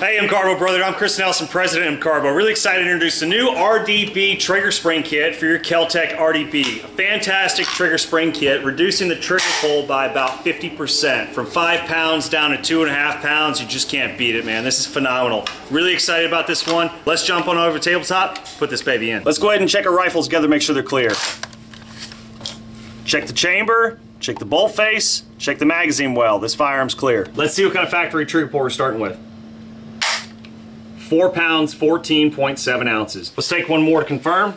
Hey, MCARBO brother, I'm Chris Nelson, president of MCARBO. Really excited to introduce the new RDB trigger spring kit for your KEL-TEC RDB. A fantastic trigger spring kit, reducing the trigger pull by about 50%. From 5 pounds down to 2.5 pounds, you just can't beat it, man. This is phenomenal. Really excited about this one. Let's jump on over to tabletop, put this baby in. Let's go ahead and check our rifles together, make sure they're clear. Check the chamber, check the bolt face, check the magazine well. This firearm's clear. Let's see what kind of factory trigger pull we're starting with. 4 pounds, 14.7 ounces. Let's take one more to confirm.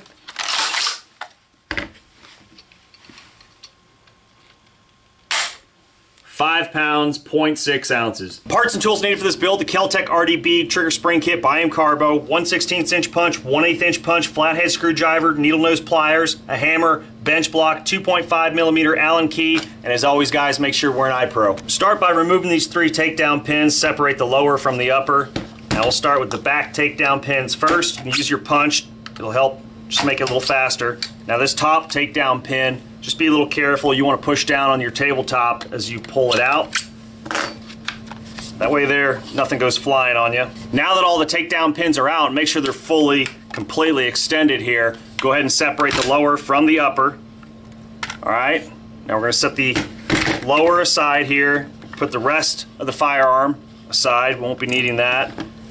5 pounds, 0.6 ounces. Parts and tools needed for this build: the KEL-TEC RDB trigger spring kit by MCARBO, 1/16 inch punch, 1/8 inch punch, flathead screwdriver, needle nose pliers, a hammer, bench block, 2.5mm Allen key, and as always guys, make sure we're an iPro. Start by removing these 3 takedown pins, separate the lower from the upper. Now we'll start with the back takedown pins first. You can use your punch, it'll help just make it a little faster. Now this top takedown pin, just be a little careful. You want to push down on your tabletop as you pull it out. That way there, nothing goes flying on you. Now that all the takedown pins are out, make sure they're fully, completely extended here. Go ahead and separate the lower from the upper. All right, now we're going to set the lower aside here, put the rest of the firearm aside, won't be needing that.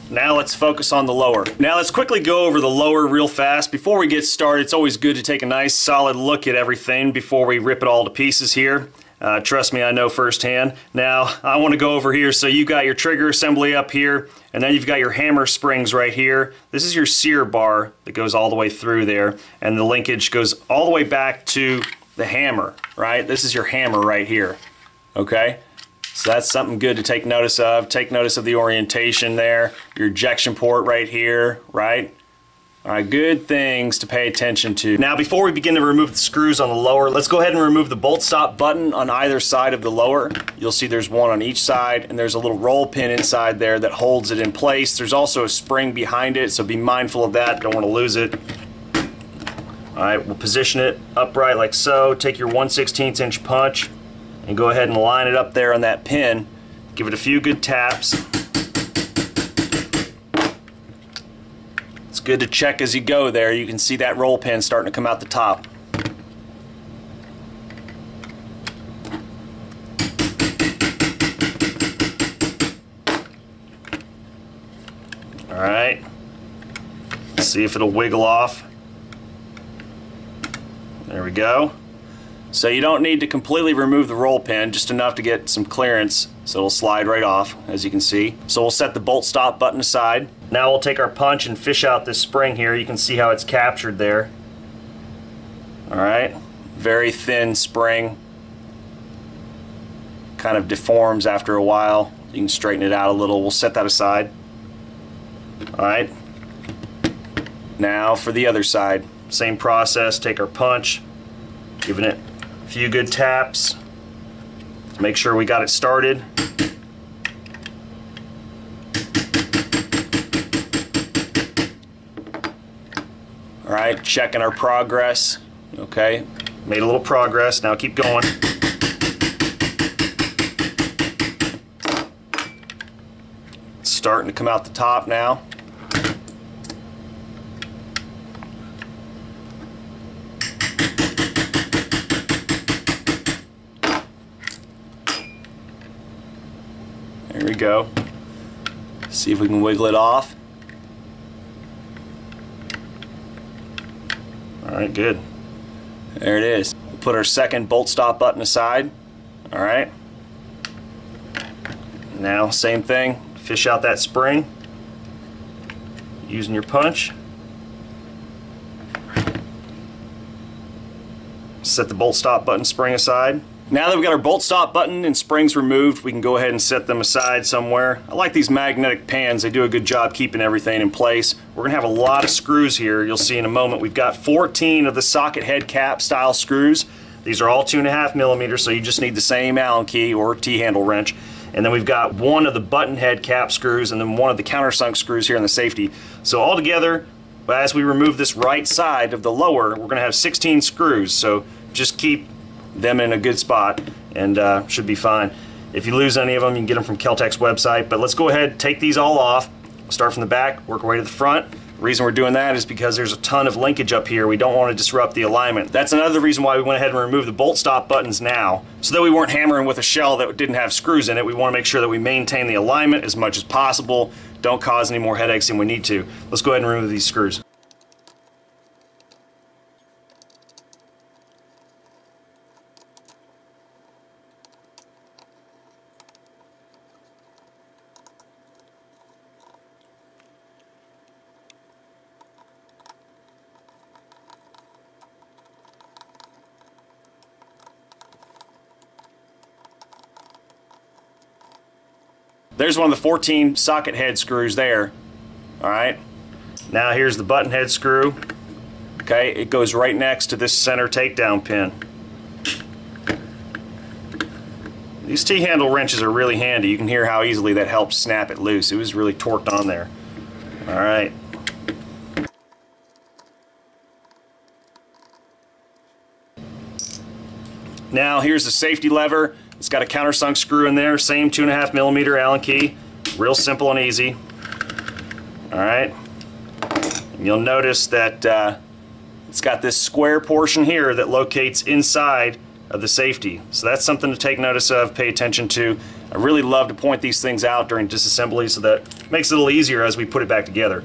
Now let's focus on the lower. Now let's quickly go over the lower real fast. Before we get started, it's always good to take a nice solid look at everything before we rip it all to pieces here. Trust me, I know firsthand. Now I want to go over here. So you've got your trigger assembly up here, and then you've got your hammer springs right here. This is your sear bar that goes all the way through there, and the linkage goes all the way back to the hammer, right? This is your hammer right here, okay? So that's something good to take notice of. Take notice of the orientation there. Your ejection port right here, right? All right, good things to pay attention to. Now before we begin to remove the screws on the lower, let's go ahead and remove the bolt stop button on either side of the lower. You'll see there's one on each side, and there's a little roll pin inside there that holds it in place. There's also a spring behind it, so be mindful of that. Don't want to lose it. All right, we'll position it upright like so. Take your 1/16 inch punch and go ahead and line it up there on that pin. Give it a few good taps. It's good to check as you go there. You can see that roll pin starting to come out the top. All right, let's see if it'll wiggle off. There we go. So you don't need to completely remove the roll pin, just enough to get some clearance, so it'll slide right off, as you can see. So we'll set the bolt stop button aside. Now we'll take our punch and fish out this spring here. You can see how it's captured there. All right, very thin spring. Kind of deforms after a while. You can straighten it out a little. We'll set that aside. All right. Now for the other side, same process. Take our punch, giving it a few good taps. Make sure we got it started. All right, checking our progress. Okay, made a little progress. Now keep going. It's starting to come out the top now. There we go. See if we can wiggle it off. All right, good. There it is. We'll put our second bolt stop button aside. All right. Now, same thing. Fish out that spring using your punch. Set the bolt stop button spring aside. Now that we've got our bolt stop button and springs removed, we can go ahead and set them aside somewhere. I like these magnetic pans. They do a good job keeping everything in place. We're going to have a lot of screws here. You'll see in a moment. We've got 14 of the socket head cap style screws. These are all 2.5mm, so you just need the same Allen key or T-handle wrench. And then we've got one of the button head cap screws and then one of the countersunk screws here in the safety. So all together, as we remove this right side of the lower, we're going to have 16 screws. So just keep them in a good spot and should be fine. If you lose any of them, you can get them from KEL-TEC's website. But let's go ahead, take these all off. Start from the back, work our way to the front. The reason we're doing that is because there's a ton of linkage up here. We don't want to disrupt the alignment. That's another reason why we went ahead and removed the bolt stop buttons now, so that we weren't hammering with a shell that didn't have screws in it. We want to make sure that we maintain the alignment as much as possible. Don't cause any more headaches than we need to. Let's go ahead and remove these screws. There's one of the 14 socket head screws there. Alright, now here's the button head screw. Okay, it goes right next to this center takedown pin. These T-handle wrenches are really handy. You can hear how easily that helps snap it loose. It was really torqued on there. Alright. Now here's the safety lever. It's got a countersunk screw in there, same 2.5mm Allen key. Real simple and easy. Alright. You'll notice that it's got this square portion here that locates inside of the safety. So that's something to take notice of, pay attention to. I really love to point these things out during disassembly so that it makes it a little easier as we put it back together.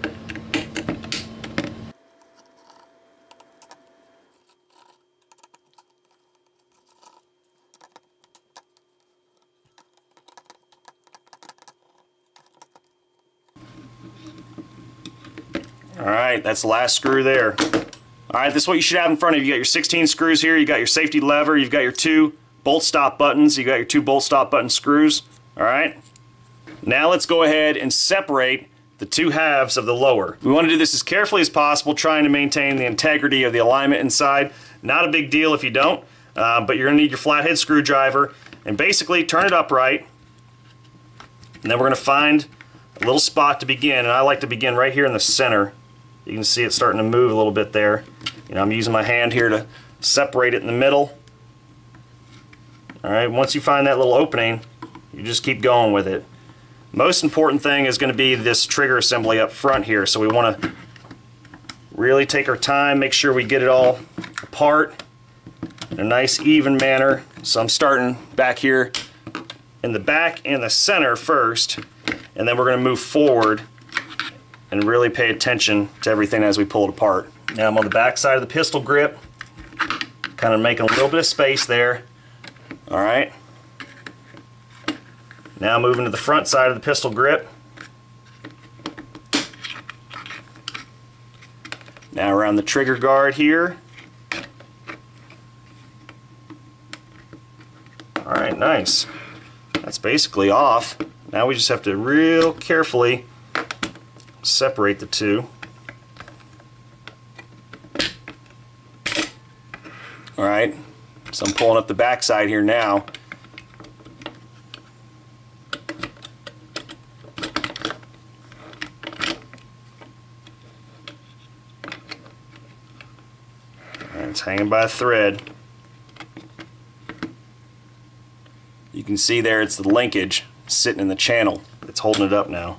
Alright, that's the last screw there. Alright, this is what you should have in front of you. You got your 16 screws here, you got your safety lever, you've got your 2 bolt stop buttons, you got your 2 bolt stop button screws. Alright, now let's go ahead and separate the 2 halves of the lower. We want to do this as carefully as possible, trying to maintain the integrity of the alignment inside. Not a big deal if you don't, but you're going to need your flathead screwdriver and basically turn it upright. And then we're going to find a little spot to begin, and I like to begin right here in the center. You can see it starting to move a little bit there. You know, I'm using my hand here to separate it in the middle. Alright, once you find that little opening, you just keep going with it. Most important thing is going to be this trigger assembly up front here, so we want to really take our time, make sure we get it all apart in a nice even manner. So I'm starting back here in the back and the center first, and then we're going to move forward and really pay attention to everything as we pull it apart. Now I'm on the back side of the pistol grip, kind of making a little bit of space there. Alright. Now moving to the front side of the pistol grip. Now around the trigger guard here. Alright, nice. That's basically off. Now we just have to real carefully separate the 2. Alright, so I'm pulling up the back side here now. And it's hanging by a thread. You can see there it's the linkage sitting in the channel that's holding it up now.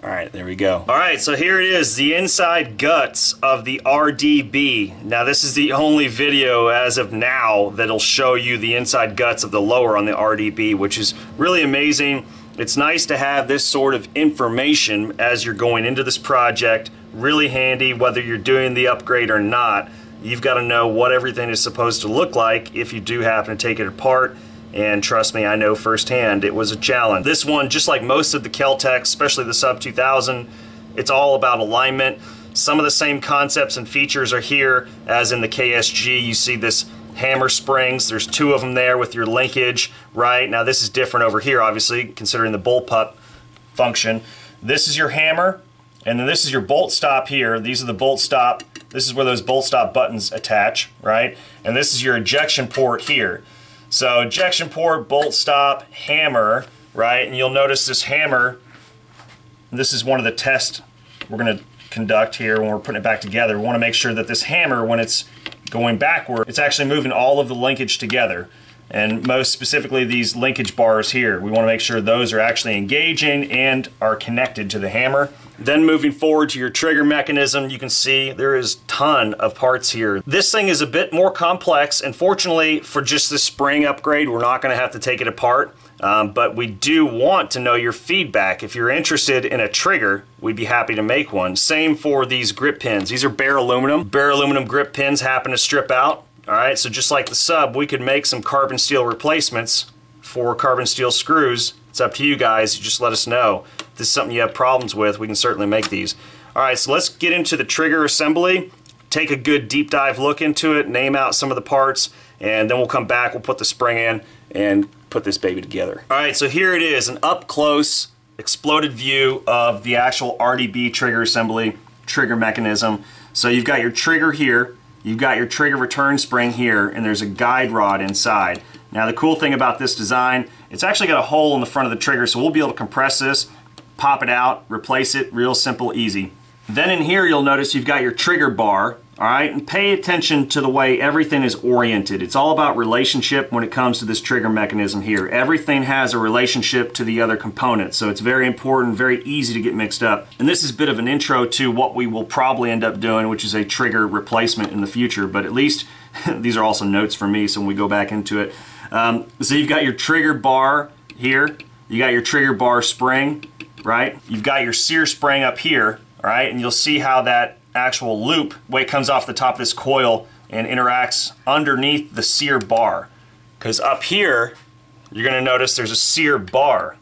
Alright, there we go. Alright, so here it is, the inside guts of the RDB. Now this is the only video as of now that'll show you the inside guts of the lower on the RDB, which is really amazing. It's nice to have this sort of information as you're going into this project. Really handy whether you're doing the upgrade or not. You've got to know what everything is supposed to look like if you do happen to take it apart. And trust me, I know firsthand it was a challenge. This one, just like most of the KEL-TEC, especially the Sub 2000, it's all about alignment. Some of the same concepts and features are here as in the KSG. You see this hammer springs. There's 2 of them there with your linkage, right? Now this is different over here, obviously, considering the bullpup function. This is your hammer, and then this is your bolt stop here. These are the bolt stop. This is where those bolt stop buttons attach, right? And this is your ejection port here. So ejection port, bolt stop, hammer, right? And you'll notice this hammer, this is one of the tests we're going to conduct here when we're putting it back together. We want to make sure that this hammer, when it's going backward, it's actually moving all of the linkage together. and most specifically these linkage bars here. We want to make sure those are actually engaging and are connected to the hammer. Then moving forward to your trigger mechanism, you can see there is a ton of parts here. This thing is a bit more complex, and fortunately for just this spring upgrade, we're not going to have to take it apart. But we do want to know your feedback. If you're interested in a trigger, we'd be happy to make one. Same for these grip pins. These are bare aluminum. Bare aluminum grip pins happen to strip out. All right, so just like the sub, we could make some carbon steel replacements for carbon steel screws. It's up to you guys. You just let us know. If this is something you have problems with, we can certainly make these. All right, so let's get into the trigger assembly. Take a good deep dive look into it, name out some of the parts, and then we'll come back, we'll put the spring in, and put this baby together. All right, so here it is, an up-close, exploded view of the actual RDB trigger assembly, trigger mechanism. So you've got your trigger here, you've got your trigger return spring here, and there's a guide rod inside. Now the cool thing about this design, it's actually got a hole in the front of the trigger, so we'll be able to compress this, pop it out, replace it, real simple, easy. Then in here you'll notice you've got your trigger bar, all right, and pay attention to the way everything is oriented. It's all about relationship when it comes to this trigger mechanism here. Everything has a relationship to the other components, so it's very important, very easy to get mixed up. And this is a bit of an intro to what we will probably end up doing, which is a trigger replacement in the future, but at least these are also notes for me, so when we go back into it. So you've got your trigger bar here, you got your trigger bar spring, right? You've got your sear spring up here, all right, and you'll see how that actual loop, way it comes off the top of this coil and interacts underneath the sear bar. Because up here, you're going to notice there's a sear bar,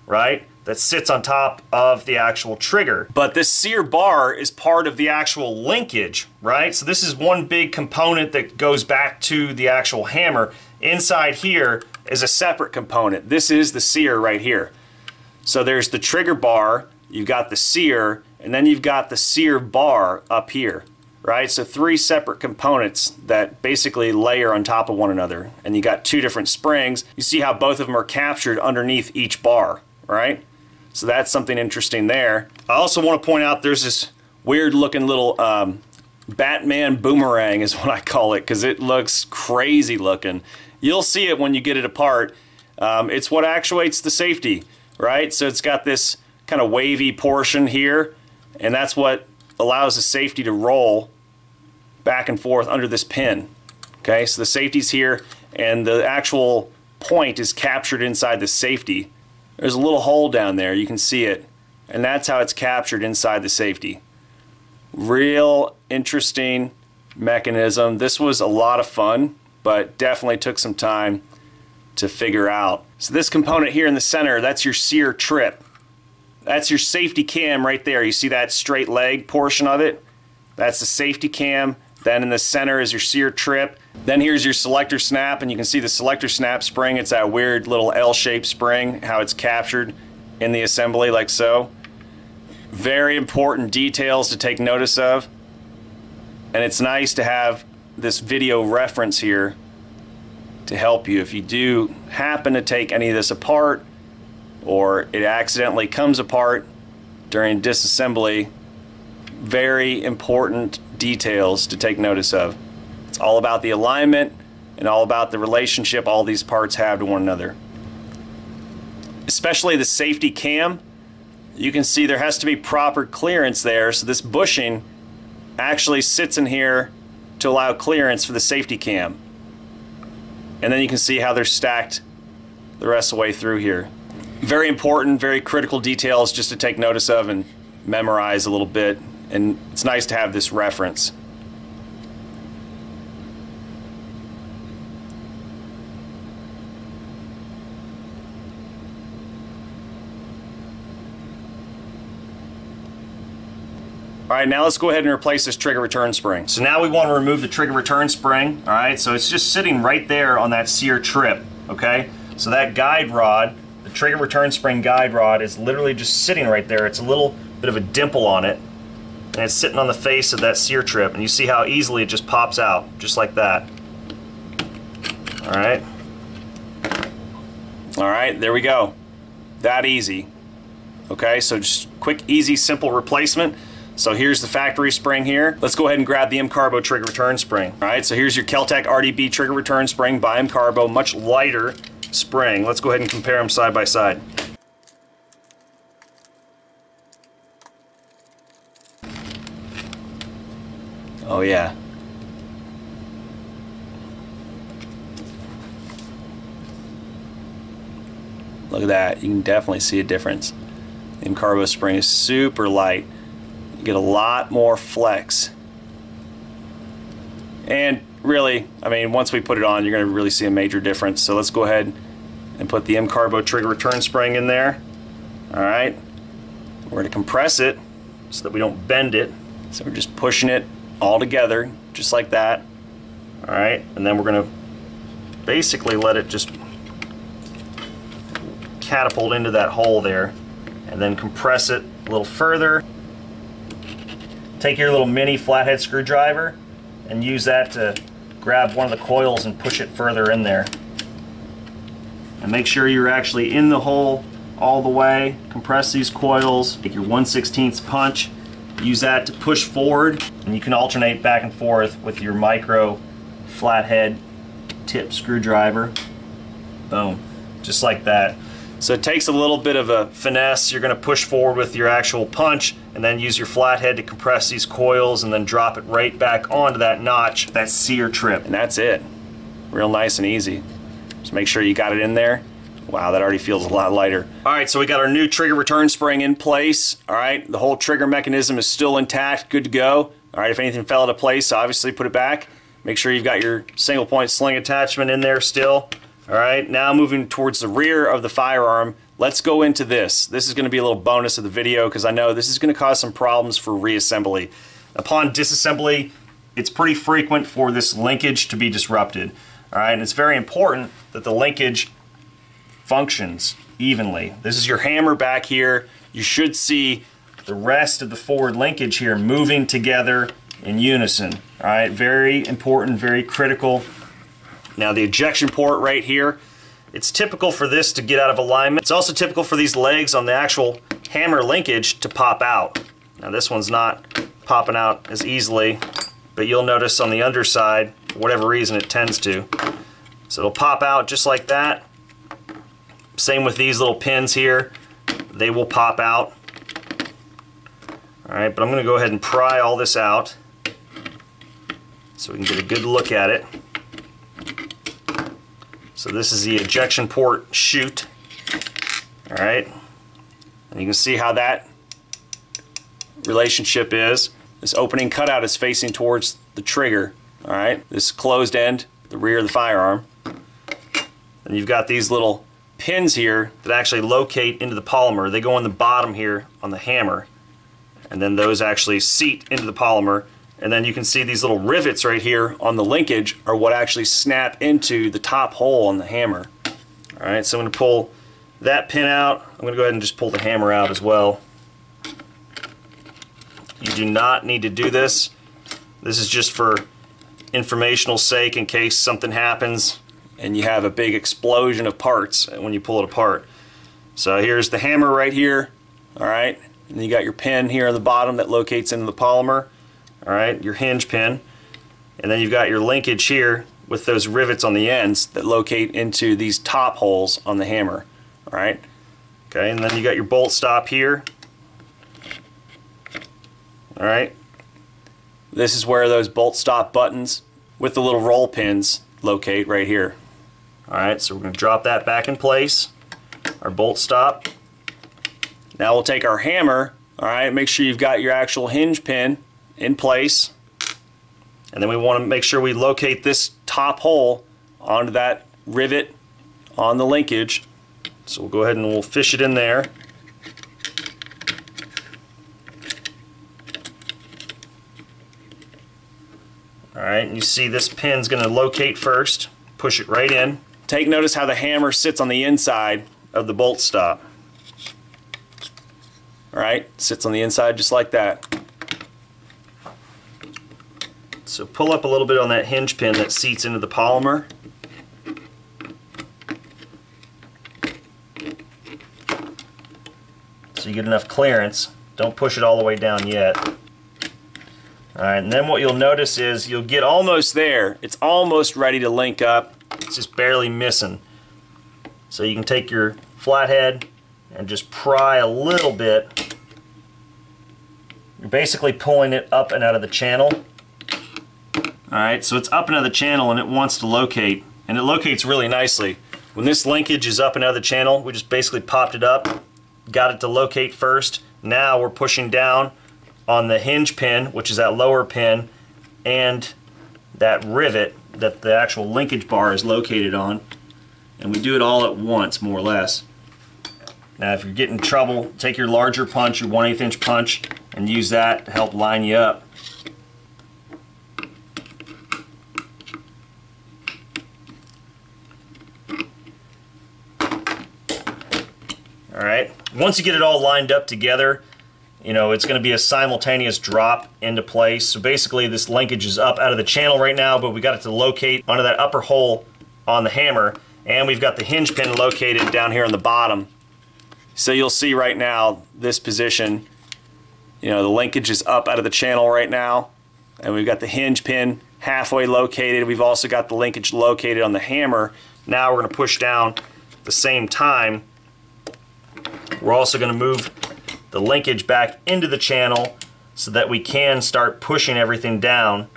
right, that sits on top of the actual trigger. But this sear bar is part of the actual linkage, right? So this is one big component that goes back to the actual hammer. Inside here is a separate component. This is the sear right here. So there's the trigger bar, you've got the sear, and then you've got the sear bar up here, right? So three separate components that basically layer on top of one another. And you got two different springs. You see how both of them are captured underneath each bar, right? So that's something interesting there. I also want to point out there's this weird looking little Batman boomerang is what I call it, because it looks crazy looking. You'll see it when you get it apart. It's what actuates the safety, right? So it's got this kind of wavy portion here, and that's what allows the safety to roll back and forth under this pin. Okay, so the safety's here, and the actual point is captured inside the safety. There's a little hole down there, you can see it, and that's how it's captured inside the safety. Real interesting mechanism. This was a lot of fun, but definitely took some time to figure out. So this component here in the center, that's your sear trip. That's your safety cam right there. You see that straight leg portion of it? That's the safety cam. Then in the center is your sear trip. Then here's your selector snap, and you can see the selector snap spring. It's that weird little L-shaped spring, how it's captured in the assembly like so. Very important details to take notice of. And it's nice to have this video reference here to help you if you do happen to take any of this apart, or it accidentally comes apart during disassembly. Very important details to take notice of. It's all about the alignment and all about the relationship all these parts have to one another. Especially the safety cam, you can see there has to be proper clearance there, so this bushing actually sits in here to allow clearance for the safety cam. And then you can see how they're stacked the rest of the way through here. Very important, very critical details just to take notice of and memorize a little bit, and it's nice to have this reference. Alright, now let's go ahead and replace this trigger return spring. So now we want to remove the trigger return spring, alright, so it's just sitting right there on that sear trip, okay? So that guide rod, the trigger return spring guide rod, is literally just sitting right there. It's a little bit of a dimple on it, and it's sitting on the face of that sear trip, and you see how easily it just pops out, just like that. Alright. Alright, there we go. That easy. Okay, so just quick, easy, simple replacement. So here's the factory spring here. Let's go ahead and grab the MCARBO trigger return spring. All right, so here's your KEL-TEC RDB trigger return spring by MCARBO, much lighter spring. Let's go ahead and compare them side by side. Oh yeah. Look at that, you can definitely see a difference. The MCARBO spring is super light. You get a lot more flex. And really, I mean, once we put it on, you're going to really see a major difference. So let's go ahead and put the MCARBO trigger return spring in there. All right, we're going to compress it so that we don't bend it. So we're just pushing it all together, just like that. All right, and then we're going to basically let it just catapult into that hole there, and then compress it a little further. Take your little mini flathead screwdriver and use that to grab one of the coils and push it further in there. And make sure you're actually in the hole all the way. Compress these coils, take your 1/16 punch, use that to push forward, and you can alternate back and forth with your micro flathead tip screwdriver. Boom, just like that. So it takes a little bit of a finesse. You're going to push forward with your actual punch and then use your flathead to compress these coils and then drop it right back onto that notch, that sear trip. And that's it. Real nice and easy. Just make sure you got it in there. Wow, that already feels a lot lighter. All right, so we got our new trigger return spring in place. All right, the whole trigger mechanism is still intact, good to go. All right, if anything fell out of place, obviously put it back. Make sure you've got your single point sling attachment in there still. All right, now moving towards the rear of the firearm, let's go into this. This is going to be a little bonus of the video because I know this is going to cause some problems for reassembly. Upon disassembly, it's pretty frequent for this linkage to be disrupted. All right, and it's very important that the linkage functions evenly. This is your hammer back here. You should see the rest of the forward linkage here moving together in unison. All right, very important, very critical. Now the ejection port right here, it's typical for this to get out of alignment. It's also typical for these legs on the actual hammer linkage to pop out. Now this one's not popping out as easily, but you'll notice on the underside, for whatever reason, it tends to. So it'll pop out just like that. Same with these little pins here. They will pop out. All right, but I'm going to go ahead and pry all this out so we can get a good look at it. So this is the ejection port chute. All right, and you can see how that relationship is. This opening cutout is facing towards the trigger. All right, this closed end, the rear of the firearm. And you've got these little pins here that actually locate into the polymer. They go on the bottom here on the hammer, and then those actually seat into the polymer. And then you can see these little rivets right here on the linkage are what actually snap into the top hole on the hammer. All right, so I'm going to pull that pin out. I'm going to go ahead and just pull the hammer out as well. You do not need to do this. This is just for informational sake in case something happens and you have a big explosion of parts when you pull it apart. So here's the hammer right here. All right, and you got your pin here on the bottom that locates into the polymer. All right, your hinge pin, and then you've got your linkage here with those rivets on the ends that locate into these top holes on the hammer. All right, okay, and then you got your bolt stop here. All right, this is where those bolt stop buttons with the little roll pins locate right here. All right, so we're going to drop that back in place, our bolt stop. Now we'll take our hammer. All right, make sure you've got your actual hinge pin in place, and then we want to make sure we locate this top hole onto that rivet on the linkage. So we'll go ahead and we'll fish it in there. Alright, and you see this pin's going to locate first. Push it right in. Take notice how the hammer sits on the inside of the bolt stop. Alright, sits on the inside just like that. So pull up a little bit on that hinge pin that seats into the polymer. So you get enough clearance. Don't push it all the way down yet. Alright, and then what you'll notice is you'll get almost there. It's almost ready to link up. It's just barely missing. So you can take your flathead and just pry a little bit. You're basically pulling it up and out of the channel. Alright, so it's up and out of the channel and it wants to locate. And it locates really nicely. When this linkage is up and out of the channel, we just basically popped it up, got it to locate first. Now we're pushing down on the hinge pin, which is that lower pin, and that rivet that the actual linkage bar is located on. And we do it all at once, more or less. Now if you're getting trouble, take your larger punch, your 1/8 inch punch, and use that to help line you up. Alright, once you get it all lined up together, you know, it's going to be a simultaneous drop into place. So basically this linkage is up out of the channel right now, but we got it to locate onto that upper hole on the hammer, and we've got the hinge pin located down here on the bottom. So you'll see right now this position, you know, the linkage is up out of the channel right now, and we've got the hinge pin halfway located. We've also got the linkage located on the hammer. Now we're going to push down at the same time. We're also going to move the linkage back into the channel so that we can start pushing everything down.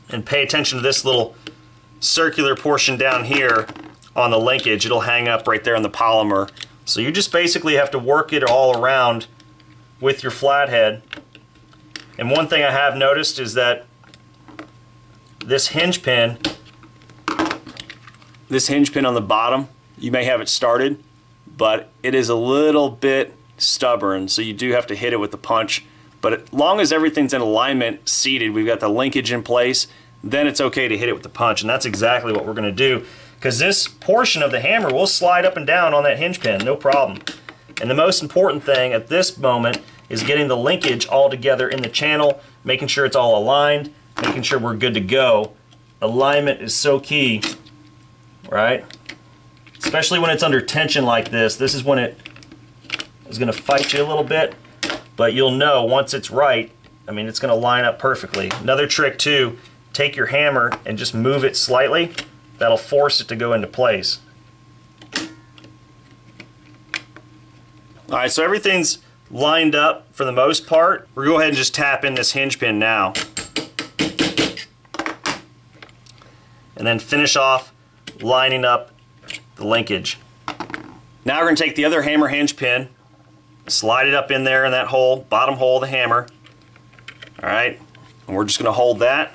And pay attention to this little circular portion down here on the linkage. It'll hang up right there on the polymer. So you just basically have to work it all around with your flathead. And one thing I have noticed is that this hinge pin on the bottom, you may have it started, but it is a little bit stubborn, so you do have to hit it with the punch. But as long as everything's in alignment, seated, we've got the linkage in place, then it's okay to hit it with the punch. And that's exactly what we're going to do, because this portion of the hammer will slide up and down on that hinge pin, no problem. And the most important thing at this moment is getting the linkage all together in the channel, making sure it's all aligned, making sure we're good to go. Alignment is so key, right? Especially when it's under tension like this. This is when it is going to fight you a little bit, but you'll know once it's right. I mean, it's going to line up perfectly. Another trick too, take your hammer and just move it slightly. That'll force it to go into place. Alright, so everything's lined up for the most part. We're going to go ahead and just tap in this hinge pin now. And then finish off lining up the linkage. Now we're going to take the other hammer hinge pin, slide it up in there in that hole, bottom hole of the hammer. Alright, and we're just going to hold that.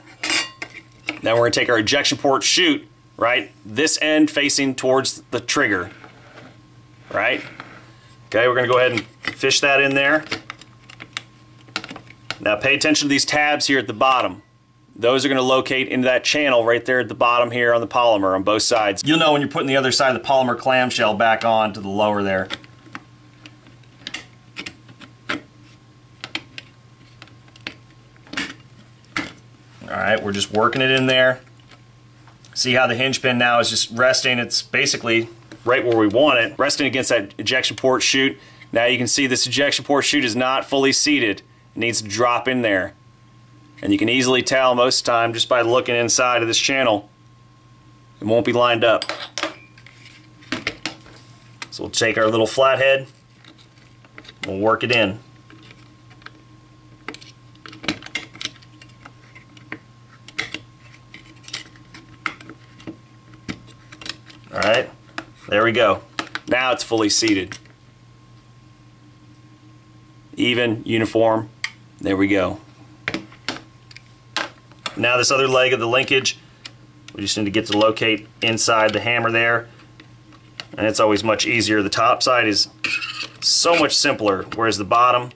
Now we're going to take our ejection port chute, right, this end facing towards the trigger. Right? Okay, we're going to go ahead and fish that in there. Now pay attention to these tabs here at the bottom. Those are going to locate into that channel right there at the bottom here on the polymer on both sides. You'll know when you're putting the other side of the polymer clamshell back on to the lower there. Alright, we're just working it in there. See how the hinge pin now is just resting. It's basically right where we want it, resting against that ejection port chute. Now you can see this ejection port chute is not fully seated. It needs to drop in there. And you can easily tell most of the time just by looking inside of this channel. It won't be lined up. So we'll take our little flathead, we'll work it in. Alright, there we go. Now it's fully seated. Even, uniform, there we go. Now this other leg of the linkage, we just need to get to locate inside the hammer there. And it's always much easier. The top side is so much simpler, whereas the bottom,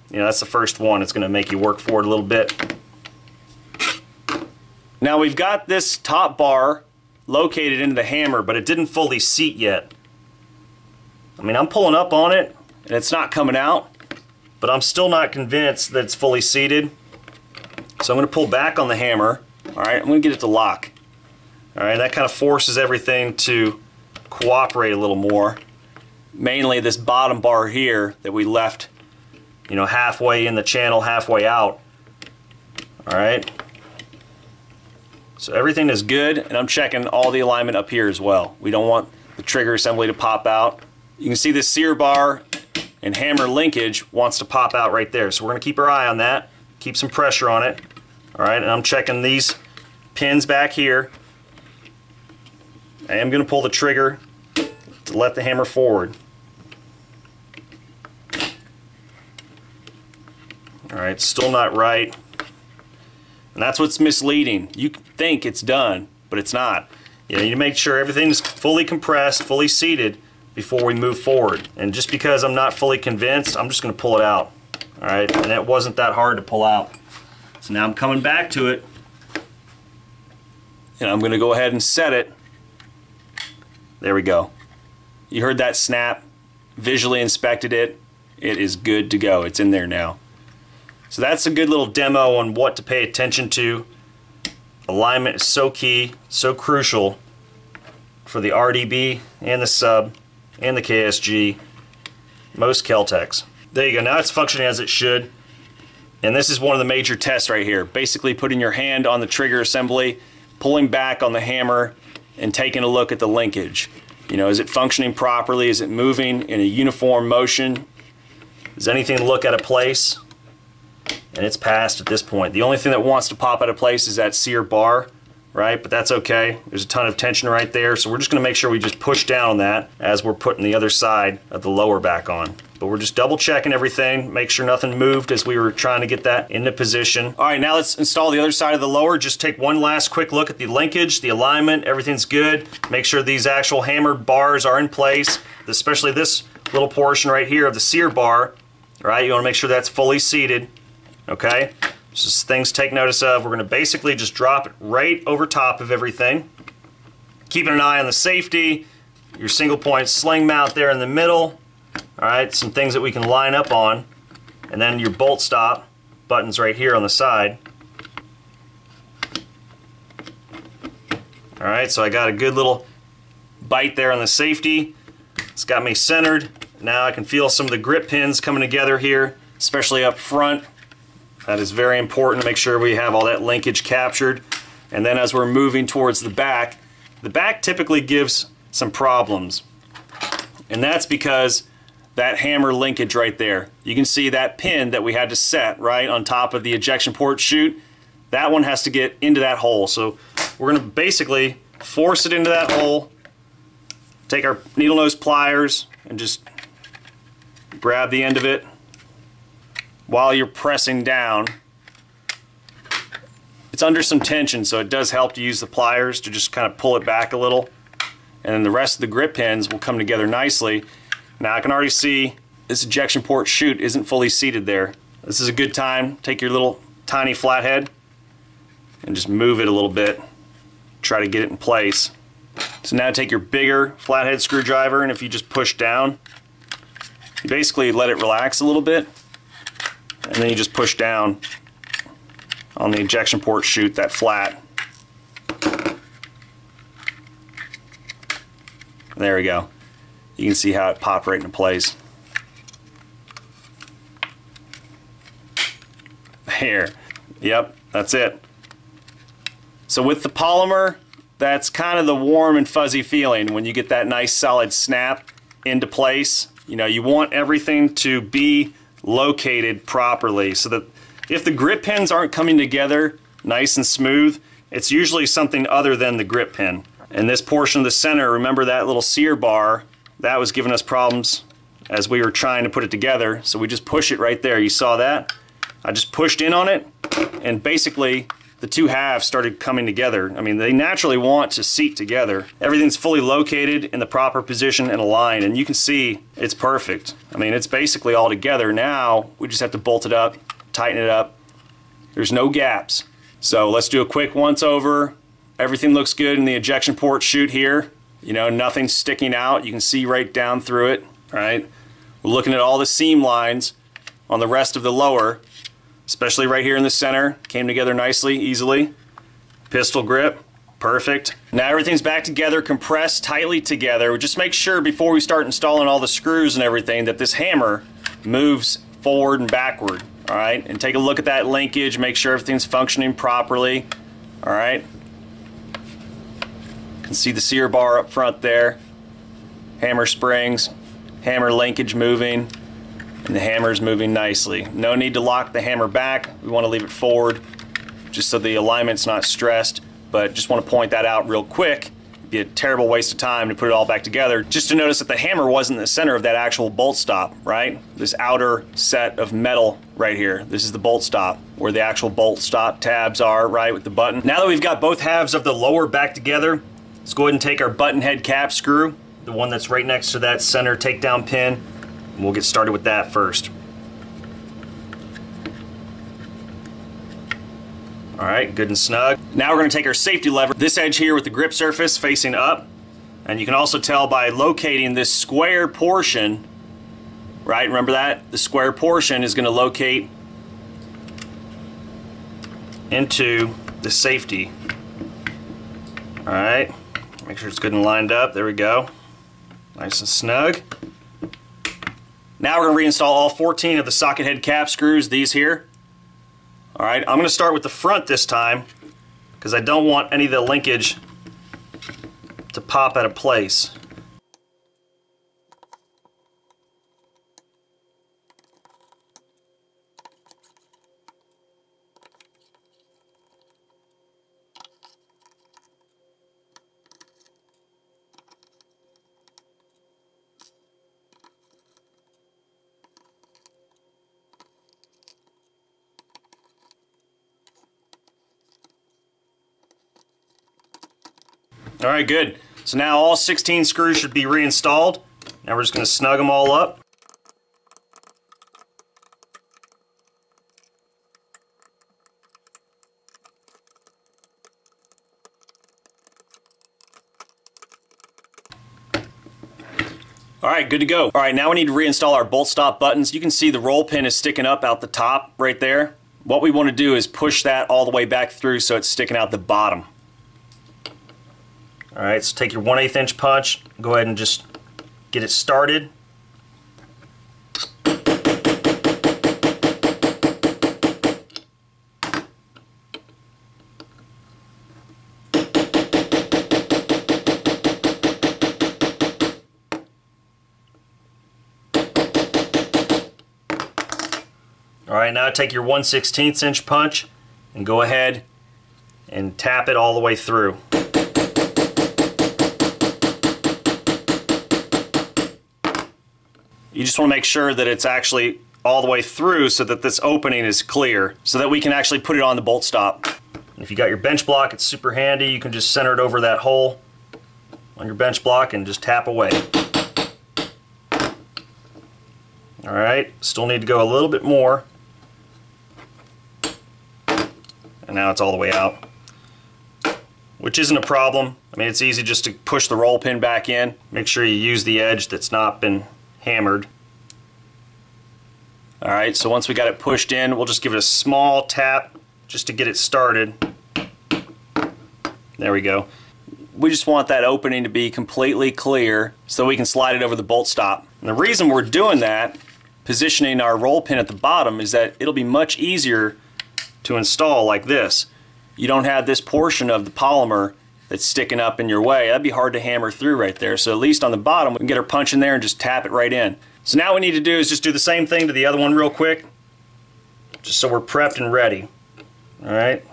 you know, that's the first one. It's going to make you work for it a little bit. Now we've got this top bar located into the hammer, but it didn't fully seat yet. I mean, I'm pulling up on it, and it's not coming out, but I'm still not convinced that it's fully seated. So I'm going to pull back on the hammer. Alright, I'm going to get it to lock. Alright, that kind of forces everything to cooperate a little more. Mainly this bottom bar here that we left you know, halfway in the channel, halfway out. Alright. So everything is good, and I'm checking all the alignment up here as well. We don't want the trigger assembly to pop out. You can see this sear bar and hammer linkage wants to pop out right there. So we're going to keep our eye on that, keep some pressure on it. Alright, and I'm checking these pins back here. I am going to pull the trigger to let the hammer forward. Alright, still not right. And that's what's misleading. You think it's done, but it's not. You need to make sure everything's fully compressed, fully seated before we move forward. And just because I'm not fully convinced, I'm just going to pull it out. Alright, and it wasn't that hard to pull out. So now I'm coming back to it, and I'm going to go ahead and set it. There we go. You heard that snap, visually inspected it. It is good to go. It's in there now. So that's a good little demo on what to pay attention to. Alignment is so key, so crucial for the RDB and the sub and the KSG, most KEL-TECs. There you go, now it's functioning as it should. And this is one of the major tests right here. Basically putting your hand on the trigger assembly, pulling back on the hammer, and taking a look at the linkage. You know, is it functioning properly? Is it moving in a uniform motion? Does anything look out of place? And it's passed at this point. The only thing that wants to pop out of place is that sear bar, right? But that's okay. There's a ton of tension right there, so we're just going to make sure we just push down on that as we're putting the other side of the lower back on. But we're just double checking everything, make sure nothing moved as we were trying to get that into position. All right, now let's install the other side of the lower. Just take one last quick look at the linkage, the alignment, everything's good. Make sure these actual hammered bars are in place, especially this little portion right here of the sear bar. All right, you want to make sure that's fully seated. Okay, just things to take notice of. We're going to basically just drop it right over top of everything. Keeping an eye on the safety, your single point sling mount there in the middle. Alright, some things that we can line up on. And then your bolt stop buttons right here on the side. Alright, so I got a good little bite there on the safety. It's got me centered. Now I can feel some of the grip pins coming together here, especially up front. That is very important to make sure we have all that linkage captured. And then as we're moving towards the back typically gives some problems. And that's because that hammer linkage right there, you can see that pin that we had to set right on top of the ejection port chute. That one has to get into that hole. So we're going to basically force it into that hole, take our needle nose pliers and just grab the end of it. While you're pressing down, it's under some tension, so it does help to use the pliers to just kind of pull it back a little. And then the rest of the grip pins will come together nicely. Now I can already see this ejection port chute isn't fully seated there. This is a good time. Take your little tiny flathead and just move it a little bit. Try to get it in place. So now take your bigger flathead screwdriver, and if you just push down, you basically let it relax a little bit. And then you just push down on the ejection port chute, that flat. There we go. You can see how it popped right into place. There. Yep, that's it. So with the polymer, that's kind of the warm and fuzzy feeling when you get that nice solid snap into place. You know, you want everything to be located properly so that if the grip pins aren't coming together nice and smooth, it's usually something other than the grip pin. And this portion of the center, remember that little sear bar, that was giving us problems as we were trying to put it together. So we just push it right there. You saw that? I just pushed in on it, and basically the two halves started coming together. I mean, they naturally want to seat together. Everything's fully located in the proper position and aligned, and you can see it's perfect. I mean, it's basically all together. Now we just have to bolt it up, tighten it up. There's no gaps. So let's do a quick once over. Everything looks good in the ejection port chute here. You know, nothing's sticking out. You can see right down through it, right? We're looking at all the seam lines on the rest of the lower, especially right here in the center. Came together nicely, easily. Pistol grip, perfect. Now everything's back together, compressed tightly together. Just make sure before we start installing all the screws and everything that this hammer moves forward and backward. All right, and take a look at that linkage, make sure everything's functioning properly. All right, you can see the sear bar up front there, hammer springs, hammer linkage moving, and the hammer's moving nicely. No need to lock the hammer back. We want to leave it forward just so the alignment's not stressed, but just want to point that out real quick. It'd be a terrible waste of time to put it all back together. Just to notice that the hammer wasn't in the center of that actual bolt stop, right? This outer set of metal right here. This is the bolt stop, where the actual bolt stop tabs are, right, with the button. Now that we've got both halves of the lower back together, let's go ahead and take our button head cap screw, the one that's right next to that center takedown pin, and we'll get started with that first. All right, good and snug. Now we're going to take our safety lever, this edge here with the grip surface facing up, and you can also tell by locating this square portion, right? Remember that? The square portion is going to locate into the safety. All right, make sure it's good and lined up. There we go. Nice and snug. Now we're going to reinstall all 14 of the socket head cap screws, these here. All right, I'm going to start with the front this time because I don't want any of the linkage to pop out of place. All right, good. So now all 16 screws should be reinstalled. Now we're just going to snug them all up. All right, good to go. All right, now we need to reinstall our bolt stop buttons. You can see the roll pin is sticking up out the top right there. What we want to do is push that all the way back through so it's sticking out the bottom. All right, so take your 1/8 inch punch, go ahead and just get it started. All right, now take your 1/16 inch punch and go ahead and tap it all the way through. You just want to make sure that it's actually all the way through so that this opening is clear so that we can actually put it on the bolt stop. If you got your bench block, it's super handy. You can just center it over that hole on your bench block and just tap away. All right, still need to go a little bit more. And now it's all the way out, which isn't a problem. I mean, it's easy just to push the roll pin back in. Make sure you use the edge that's not been hammered. All right, so once we got it pushed in, we'll just give it a small tap just to get it started. There we go. We just want that opening to be completely clear so we can slide it over the bolt stop. And the reason we're doing that, positioning our roll pin at the bottom, is that it'll be much easier to install like this. You don't have this portion of the polymer that's sticking up in your way. That'd be hard to hammer through right there. So at least on the bottom, we can get our punch in there and just tap it right in. So now what we need to do is just do the same thing to the other one real quick, just so we're prepped and ready. All right.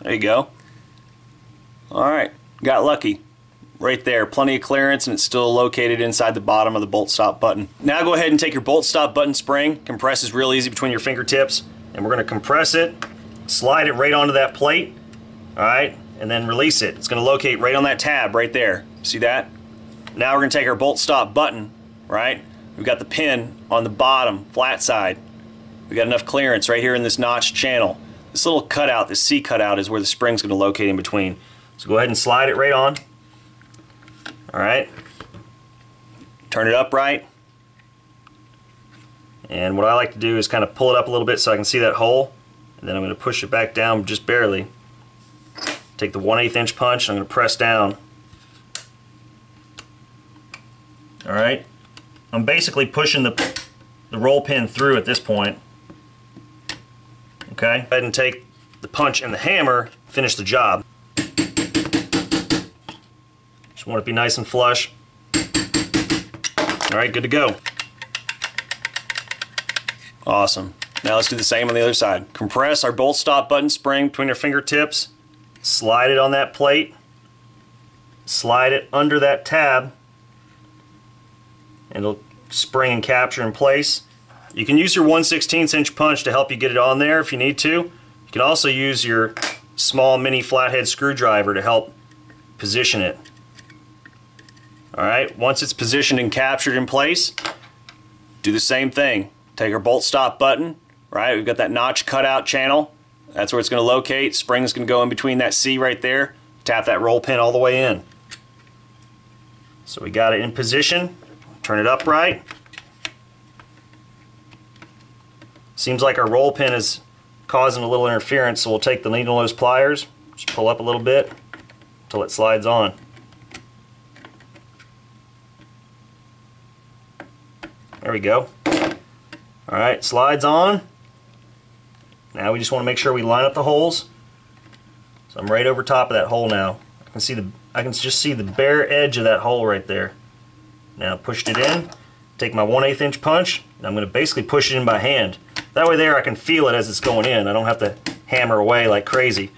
There you go. All right, got lucky. Right there, plenty of clearance, and it's still located inside the bottom of the bolt stop button. Now go ahead and take your bolt stop button spring, compresses real easy between your fingertips, and we're going to compress it, slide it right onto that plate, all right, and then release it. It's going to locate right on that tab right there. See that? Now we're going to take our bolt stop button, right? We've got the pin on the bottom, flat side. We've got enough clearance right here in this notched channel. This little cutout, this C cutout, is where the spring's going to locate in between. So go ahead and slide it right on. All right, turn it upright, and what I like to do is kind of pull it up a little bit so I can see that hole. and then I'm going to push it back down just barely. Take the 1/8 inch punch, I'm going to press down. Alright, I'm basically pushing the roll pin through at this point. Okay, go ahead and take the punch and the hammer, finish the job. Just want it to be nice and flush. Alright, good to go. Awesome. Now let's do the same on the other side. Compress our bolt stop button spring between our fingertips. Slide it on that plate. Slide it under that tab. And it'll spring and capture in place. You can use your 1/16 inch punch to help you get it on there if you need to. You can also use your small mini flathead screwdriver to help position it. Alright, once it's positioned and captured in place, do the same thing. Take our bolt stop button, right? We've got that notch cutout channel. That's where it's going to locate. Spring's going to go in between that C right there. Tap that roll pin all the way in. So we got it in position. Turn it upright. Seems like our roll pin is causing a little interference, so we'll take the needle nose pliers, just pull up a little bit until it slides on. There we go. Alright, slides on. Now we just want to make sure we line up the holes. So I'm right over top of that hole now. I can just see the bare edge of that hole right there. Now pushed it in, take my 1/8 inch punch, and I'm going to basically push it in by hand. That way there I can feel it as it's going in. I don't have to hammer away like crazy.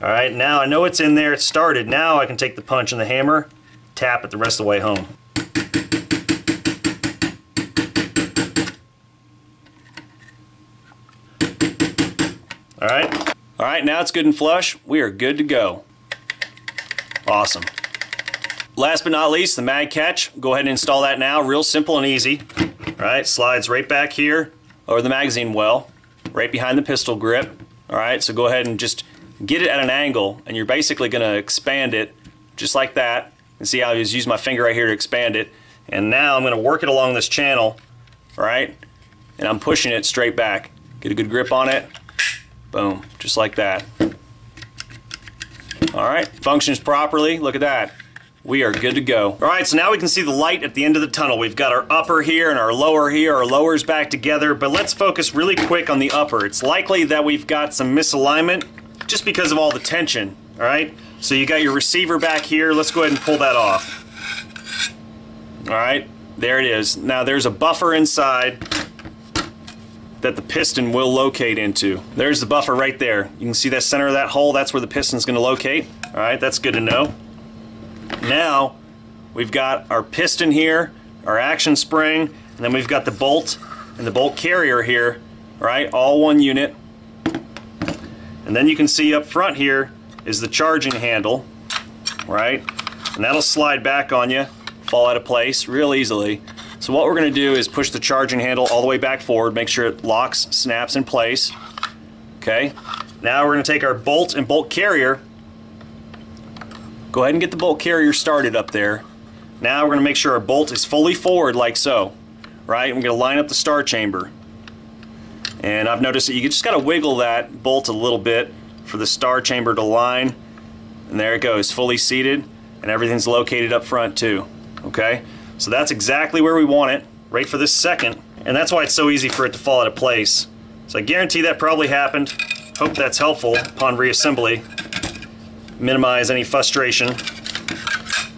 Alright, now I know it's in there, it's started. Now I can take the punch and the hammer, tap it the rest of the way home. Alright, now it's good and flush. We are good to go. Awesome. Last but not least, the Mag Catch. Go ahead and install that now. Real simple and easy. Alright, slides right back here over the magazine well, right behind the pistol grip. Alright, so go ahead and just get it at an angle, and you're basically going to expand it just like that. And see how I just use my finger right here to expand it. And now I'm going to work it along this channel, right? And I'm pushing it straight back. Get a good grip on it. Boom, just like that. Alright, functions properly. Look at that. We are good to go. Alright, so now we can see the light at the end of the tunnel. We've got our upper here and our lower here. Our lower's back together, but let's focus really quick on the upper. It's likely that we've got some misalignment just because of all the tension. Alright, so you got your receiver back here. Let's go ahead and pull that off. Alright, there it is. Now there's a buffer inside that the piston will locate into. There's the buffer right there. You can see the center of that hole. That's where the piston's going to locate. Alright, that's good to know. Now we've got our piston here, our action spring, and then we've got the bolt and the bolt carrier here, right? All one unit. And then you can see up front here is the charging handle, right? And that'll slide back on you, fall out of place real easily. So what we're going to do is push the charging handle all the way back forward, make sure it locks, snaps in place. Okay. Now we're going to take our bolt and bolt carrier. Go ahead and get the bolt carrier started up there. Now we're going to make sure our bolt is fully forward like so. Right? We're going to line up the star chamber. And I've noticed that you just got to wiggle that bolt a little bit for the star chamber to line. And there it goes, fully seated, and everything's located up front too. Okay? So that's exactly where we want it, right for this second. And that's why it's so easy for it to fall out of place. So I guarantee that probably happened. Hope that's helpful upon reassembly. Minimize any frustration.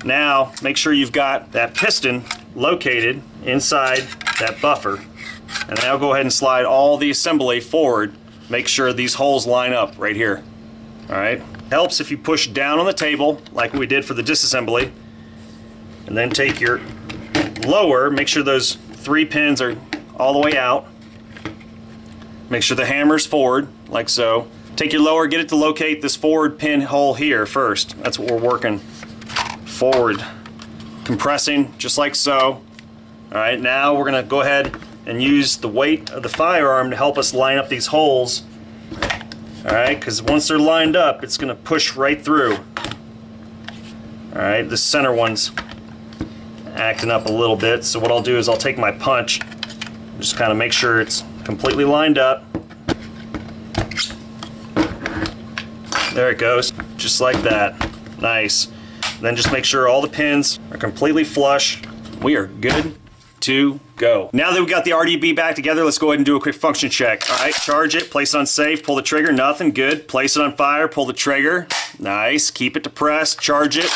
Now, make sure you've got that piston located inside that buffer. And now go ahead and slide all the assembly forward. Make sure these holes line up right here. Alright? Helps if you push down on the table, like we did for the disassembly. And then take your lower, make sure those 3 pins are all the way out. Make sure the hammer's forward, like so. Take your lower, get it to locate this forward pin hole here first. That's what we're working. Forward. Compressing, just like so. Alright, now we're going to go ahead and use the weight of the firearm to help us line up these holes. Alright, because once they're lined up, it's going to push right through. Alright, the center one's acting up a little bit, so what I'll do is I'll take my punch, just kind of make sure it's completely lined up. There it goes, just like that. Nice. Then just make sure all the pins are completely flush. We are good to go. Now that we got the RDB back together, let's go ahead and do a quick function check. All right, charge it, place it on safe, pull the trigger, nothing, good. Place it on fire, pull the trigger, nice. Keep it depressed, charge it,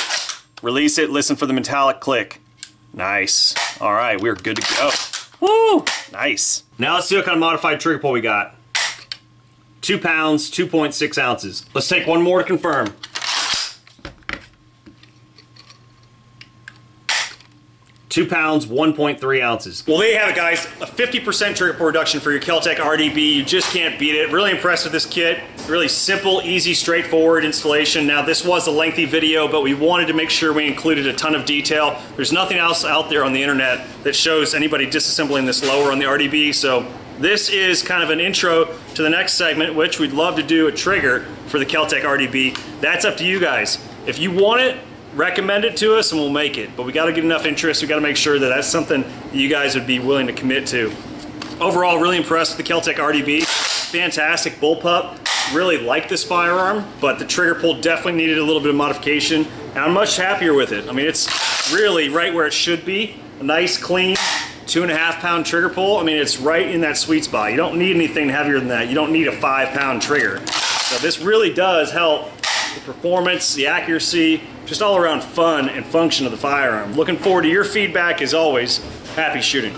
release it, listen for the metallic click. Nice. All right, we're good to go. Woo, nice. Now let's see what kind of modified trigger pull we got. 2 pounds, 2.6 ounces. Let's take one more to confirm. 2 pounds, 1.3 ounces. Well, there you have it, guys. A 50% trigger pull reduction for your KEL-TEC RDB. You just can't beat it. Really impressed with this kit. Really simple, easy, straightforward installation. Now, this was a lengthy video, but we wanted to make sure we included a ton of detail. There's nothing else out there on the internet that shows anybody disassembling this lower on the RDB, so this is kind of an intro to the next segment, which we'd love to do a trigger for the KEL-TEC RDB. That's up to you guys. If you want it, recommend it to us and we'll make it. But we got to get enough interest. We got to make sure that that's something that you guys would be willing to commit to. Overall, really impressed with the KEL-TEC RDB. Fantastic bullpup. Really like this firearm, but the trigger pull definitely needed a little bit of modification. And I'm much happier with it. I mean, it's really right where it should be. A nice, clean 2.5 pound trigger pull. I mean, it's right in that sweet spot. You don't need anything heavier than that. You don't need a 5 pound trigger. So this really does help the performance, the accuracy, just all around fun and function of the firearm. Looking forward to your feedback as always. Happy shooting.